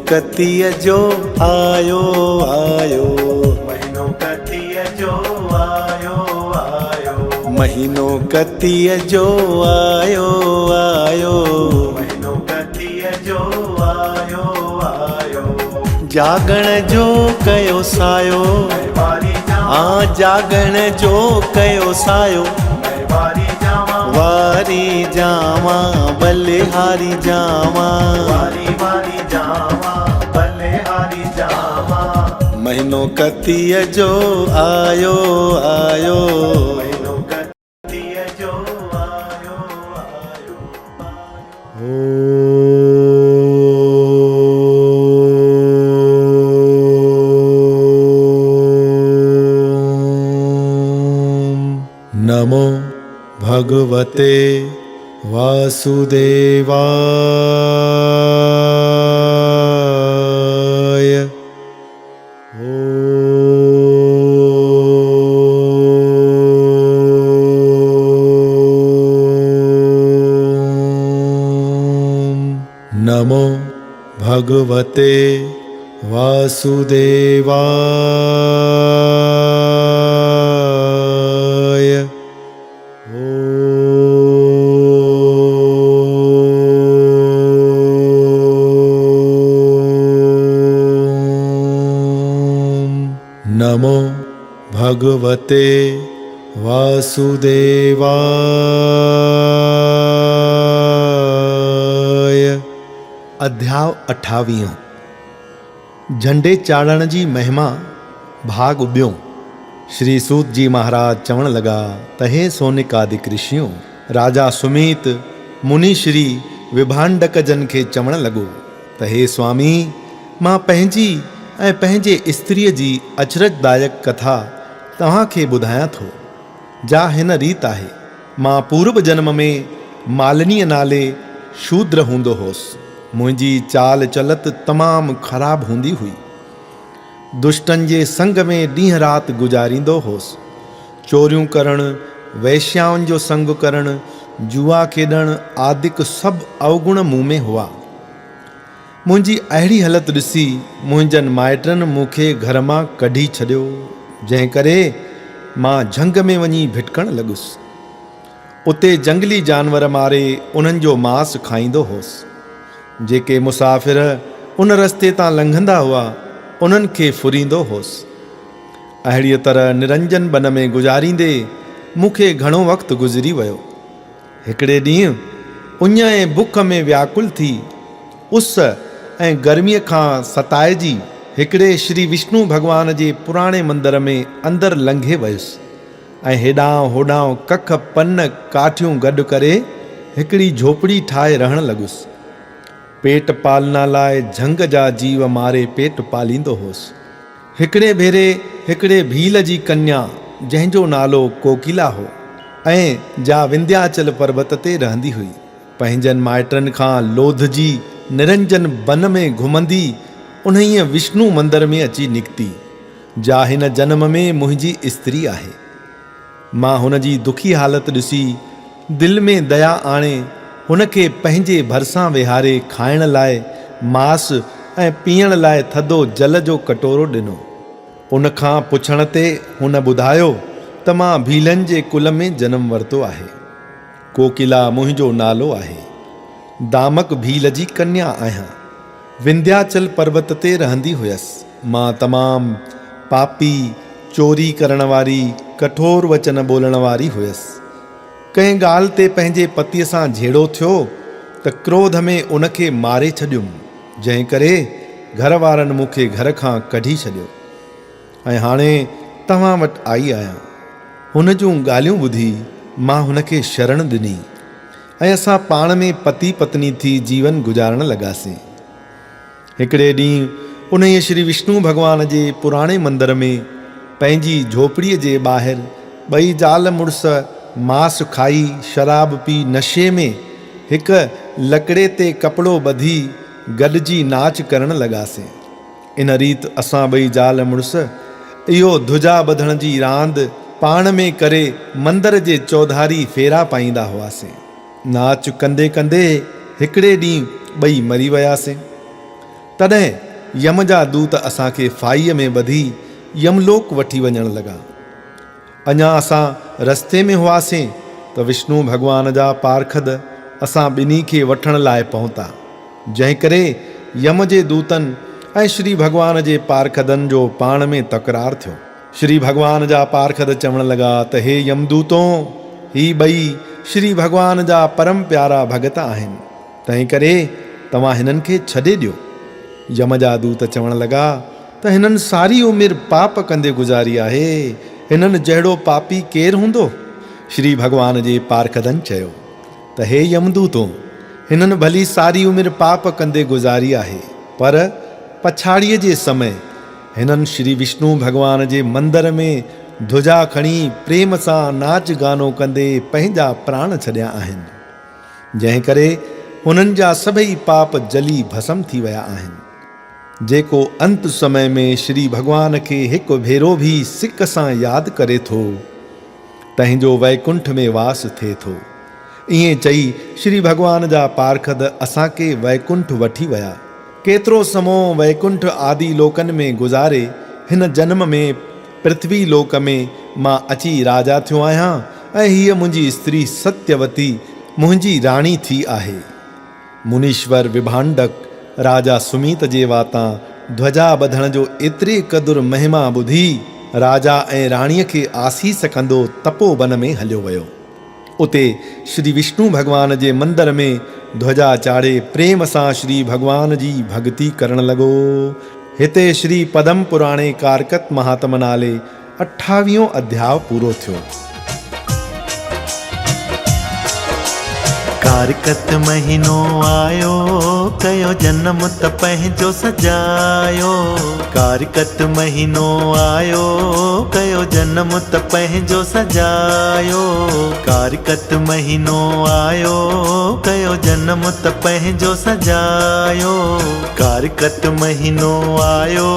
कतीअ जो आयो आयो, महीनो कतीअ जो आयो आयो, महीनो कतीअ जो आयो आयो, महीनो कतीअ जो आयो आयो, जागण जो कयो सायो, वारी जावा, हाँ जागण जो कयो सायो, वारी जावा, वारी जावा बलिहारी जावा, वारी वारी जावा, बलिहारी जावा, महीनो कतीअ जो आयो आयो, महीनो कतीअ जो आयो आयो। नमो भगवते वासुदेवाय। नमो भगवते वासुदेवाय। नमो भगवते वासुदेवाय। अध्याय 28। झंडे चाढ़ण जी महिमा भाग उबियो। श्री सूत जी महाराज चवण लगा त हे सोनिकादिक ऋषियों, राजा सुमित मुनि श्री विभांडक जन खे चवण लगो त हे स्वामी, मां पंहिंजी ऐं पंहिंजे स्त्रीअ जी अचरजदायक कथा तव्हांखे ॿुधायां थो। जा हिन रीत आहे, मां पूर्व जन्म में मालिनीअ नाले शूद्र हूंदो होसि। मुंहिंजी चाल चलत तमामु ख़राब हूंदी हुई। दुष्टनि जे संग में ॾींहं राति गुज़ारींदो होसि। चोरियूं करणु, वैश्याउनि जो संग करणु, जुआ खेॾणु आदिक सभु अवगुण मूं में हुआ। मुंहिंजी अहिड़ी हालत ॾिसी मुंहिंजनि माइटनि मूंखे घर मां कढी छॾियो, जंहिं करे मां झंग में वञी भिटकणु लॻुसि। उते जंगली जानवर मारे उन्हनि जो मांस खाईंदो होसि। जेके मुसाफ़िर उन रस्ते तां लंघंदा हुआ उन्हनि खे फुरींदो होसि। अहिड़ीअ तरह निरंजन वन में गुज़ारींदे मूंखे घणो वक़्तु गुज़री वियो। हिकिड़े ॾींहुं उञ ऐं बुख में व्याकुल थी उस ऐं गर्मीअ खां सताइजी हिकिड़े श्री विष्णु भॻवान जे पुराणे मंदर में अंदरि लंघे वियुसि ऐं हेॾां होॾां कख पन काठियूं गॾु करे हिकिड़ी झोपड़ी ठाहे रहणु लॻुसि। पेट पालना लाइ झंग जा जीव मारे पेट पालींदो होसि। हिकिड़े भेरे हिकिड़े भील जी कन्या जंहिंजो नालो कोकिला हो ऐं जा विंध्याचल पर्वत ते रहंदी हुई, पंहिंजनि माइटनि खां लोधजी निरंजन वन में घुमंदी उन्हीअ विष्णु मंदर में अची निकिती। जा हिन जन्म में मुंहिंजी स्त्री आहे। मां हुन जी दुखी हालत ॾिसी दिलि में दया आणे हुनखे पंहिंजे भरिसां वेहारे खाइण लाइ मांस ऐं पीअण लाइ थधो जल जो कटोरो ॾिनो। उन खां पुछण ते हुन ॿुधायो त मां भीलनि जे कुल में जनम वरितो आहे। कोकिला मुंहिंजो नालो आहे। दामक भील जी कन्या आहियां। विंध्याचल पर्वत ते रहंदी हुयसि। मां तमामु पापी, चोरी करण वारी, कठोर वचन ॿोलण वारी हुयसि। कंहिं ॻाल्हि ते पंहिंजे पतीअ सां झेड़ो थियो त क्रोध में उनखे मारे छॾियुमि, जंहिं करे घर वारनि मूंखे घर खां कढी छॾियो ऐं हाणे तव्हां वटि आई आहियां। हुन जूं ॻाल्हियूं ॿुधी मां हुनखे शरण ॾिनी ऐं असां पाण में पति पत्नी थी जीवन गुज़ारण लॻासीं। हिकिड़े ॾींहुं उन श्री विष्णु भॻवान जे पुराणे मंदर में पंहिंजी झोपड़ीअ जे ॿाहिरि ॿई ज़ाल मुड़ुस मांस खाई शराब पी नशे में हिकु लकिड़े ते कपिड़ो ॿधी गॾिजी नाच करण लॻासीं। इन रीति असां ॿई ज़ाल मुड़ुस इहो धुजा ॿधण जी रांदि पाण में करे मंदर जे चौधारी फेरा पाईंदा हुआसीं। नाच कंदे कंदे हिकिड़े ॾींहुं ॿई मरी वियासीं। तॾहिं यम जा दूत असांखे फाईअ में ॿधी यमलोक वठी वञण लॻा। अञा असां रस्ते में हुआसीं त विष्णु भॻवान जा पारखद असां ॿिन्ही खे वठण लाइ पहुता, जंहिं करे यम जे दूतनि ऐं श्री भॻवान जे पारखदनि जो पाण में तकरार थियो। श्री भॻवान जा पारखद चवण लॻा त हे यमदूतो, ही ॿई श्री भॻवान जा परम प्यारा भगत आहिनि, तंहिं करे तव्हां हिननि खे छॾे ॾियो। यम जा दूत चवण लॻा त हिननि सारी उमिरि पाप कंदे गुज़ारी आहे, हिननि जहिड़ो पापी केरु हूंदो। श्री भॻवान जे पारखदनि चयो त हे यमदूतो, हिननि भली सारी उमिरि पाप कंदे गुज़ारी आहे, पर पछाड़ीअ जे समय हिननि श्री विष्णु भॻवान जे मंदर में ध्वजा खणी प्रेम सां नाच गानो कंदे पंहिंजा प्राण छॾिया आहिनि, जंहिं करे हुननि जा सभई पाप जली भस्म थी विया आहिनि। जेको अंत समय में श्री भॻवान खे हिकु भेरो भी सिक सां यादि करे थो, तंहिंजो वैकुंठ में वास थिए थो। ईअं चई श्री भॻवान जा पारखद असांखे वैकुंठ वठी विया। केतिरो समो वैकुंठ आदि लोकनि में गुज़ारे हिन जन्म में पृथ्वी लोक में मां अची राजा थियो आहियां ऐं हीअ मुंहिंजी स्त्री सत्यवती मुंहिंजी राणी थी आहे। मुनीश्वर विभांडक राजा सुमीत जे वातां ध्वजा ॿधण जो एतिरे क़दुरु महिमा ॿुधी राजा ऐं राणीअ खे आसीस कंदो तपोवन में हलियो वियो। उते श्री विष्णु भॻवान जे मंदर में ध्वजा चाढ़े प्रेम सां श्री भॻवान जी भक्ति करण लॻो। हिते श्री पदम पुराणे कारकत महात्म नाले 28 अध्याय पूरो थियो। कारकत महीनो आयो, कयो जन्म त पंहिंजो सजायो। कारकत महीनो आयो, कयो जन्म त पंहिंजो सजायो। कारकत महीनो आयो, कयो जन्म त पंहिंजो सजायो। कारकत महीनो आयो,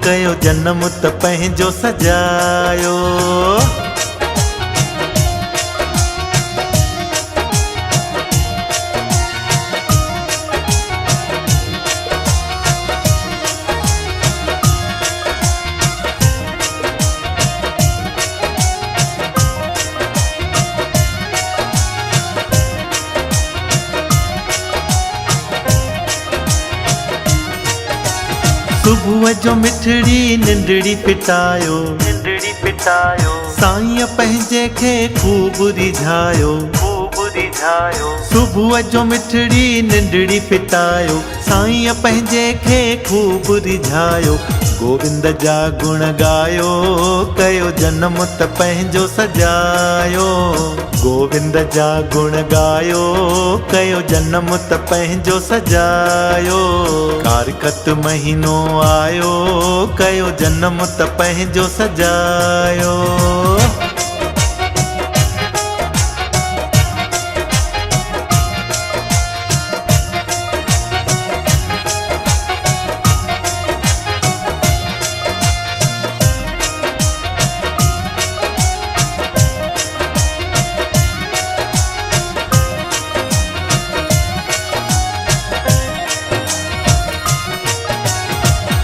कयो जन्म त पंहिंजो सजायो। सुबुह जो मिठड़ी निंडड़ी पिटायो, निंडड़ी पिटायो। साईं पंहिंजे खे खूब रिझायो, खूब रिझायो। सुबुह जो मिठड़ी निंडड़ी पिटायो, साईं पंहिंजे खे खूब रिझायो। गोविंद जा गुण गायो, कयो जन्म त पंहिंजो सजायो। गोविंद जा गुण गायो, कयो जन्म त पंहिंजो सजायो। कारकत महीनो आयो, कयो जन्म त पंहिंजो सजायो।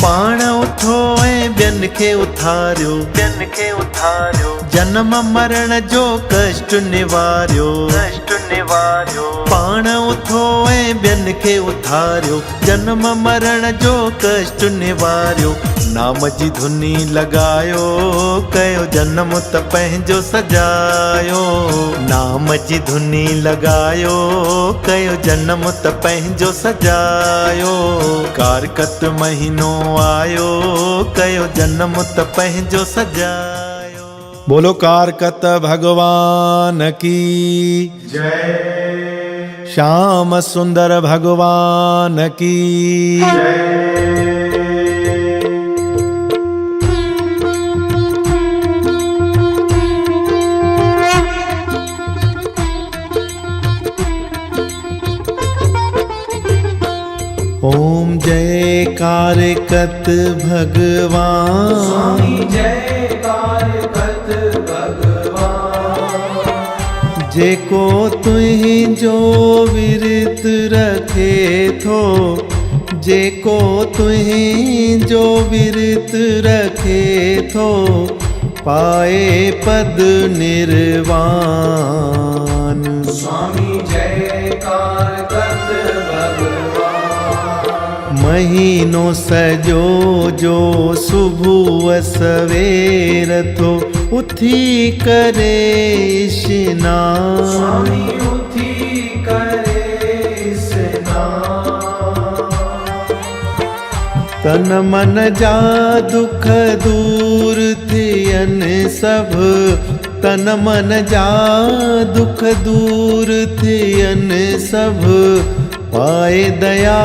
पाण उथो ऐं ॿियनि खे उथारियो, ॿियनि खे उथारियो। जन्म मरण जो कष्ट निवारियो, कष्ट निवारियो। पाण उथो ऐं ॿियनि खे उथारियो, जन्म मरण जो कष्ट निवारियो। नाम जी धुनी लॻायो, कयो जन्म त पंहिंजो सजायो। नाम जी धुनी लॻायो, कयो जन्म त पंहिंजो सजायो। कारकत महीनो आयो, कयो जन्म त पंहिंजो सजायो। बोलो कारकत भगवान की जय। श्याम सुंदर भगवान की जय। ओम जय कारकत भगवान। स्वामी जय कारकत भगवान। जेको तुहिंजो विरत रखे थो, जेको तुहीं जो विरत रखे थो पाए पद निर्वाण। स्वामी जयकार कत भगवान। महीनो सजो जो सुबह सवेर थो उथी करे स्नान। स्वामी उथी करे स्नान। तन मन जा दुख दूर थियन सब, तन मन जा दुख दूर थियन सब पाए दया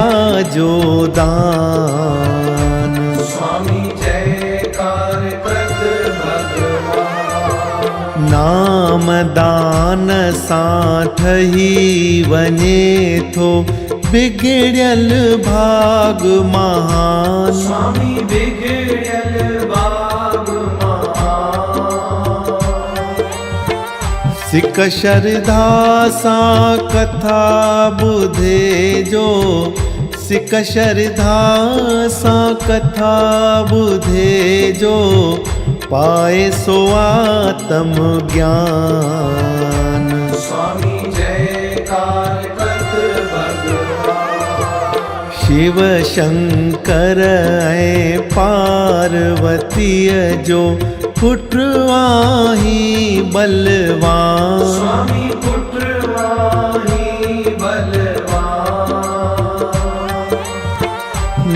जो दान। स्वामी जयकार कृत भगवान। नाम दान सां ठही वञे थो बिगड़ियल भाग महान। स्वामी बिगड़ियल भाग महान। सिक श्रद्धा सां कथा ॿुधे जो, सिक श्रद्धा सां कथा ॿुधे जो पाए सो आत्म ज्ञान। स्वामी जयकार कत भगवान। शिव शंकर ऐं पार्वतीअ जो पुट आहीं बलवान। स्वामी पुत्र वाही बलवान।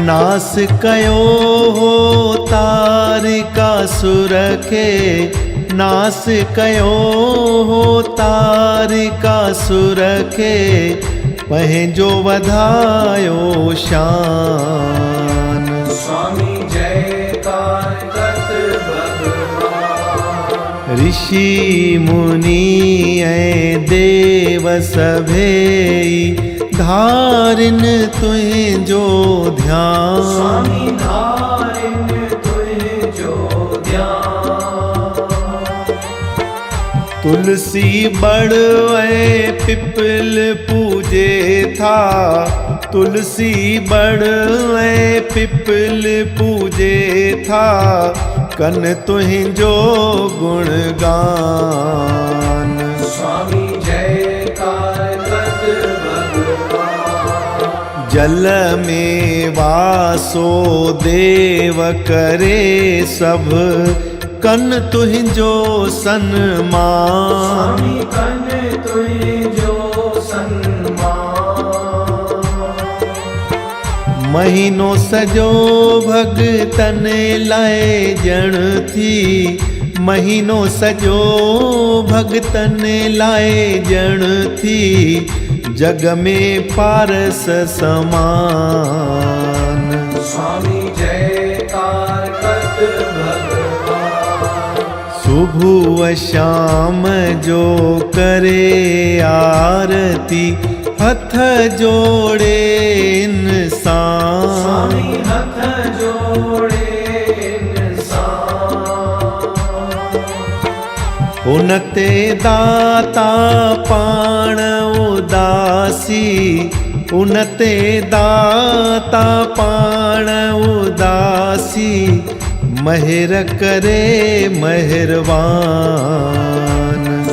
नास कयो हो तारिकासुर खे, नास कयो हो तारिकासुर खे पंहिंजो वधायो शान। स्वामी जयकार कत भगवान। ऋषि मुनि ऐं देव सभेई धारिन तुंहिंजो ध्यान। स्वामी धारिन तुंहिंजो ध्यान। तुलसी बड़ ऐं पिपल पूजे था, तुलसी बड़ ऐं पिपल पूजे था कन तुंहिंजो गुणगान। स्वामी जयकार कत भगवान। जल में वासो देव करे सब कन तुंहिंजो सन्मान। स्वामी कन तुंहिंजो सन्मान। महीनो सजो भगतन लाइ ॼण थी, महीनो सजो भगतन लाइ ॼण थी जग में पारस समान। स्वामी जयकार कत भगवान। सुबह शाम जो करे आरती हथ जोड़े इंसान। स्वामी हथ जोड़े इंसान। उन ते दाता पाण उदासी, उन ते दाता पाण उदासी महिर करे मेहरबान।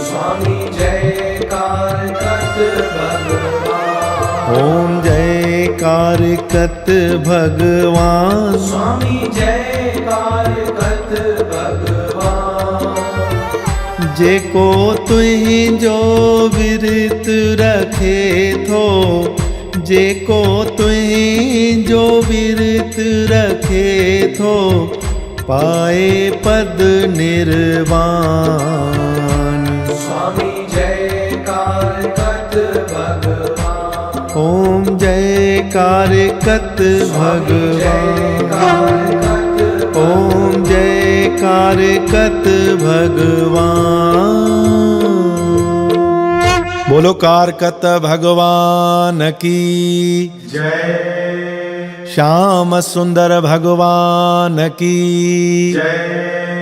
स्वामी जयकार कत भगवान। ओम जयकार कत भगवान। स्वामी जयकार कत भगवान। जेको तुंहिंजो विरत रखे थो, जेको तुंहिंजो विरत रखे थो पाए पद निर्वाण। स्वामी जयकार कत भगवान। ओम जयकार कत भगवान। ओम जयकार कत भगवान। बोलो कारकत भगवान की जय। श्याम सुंदर भगवान की जय।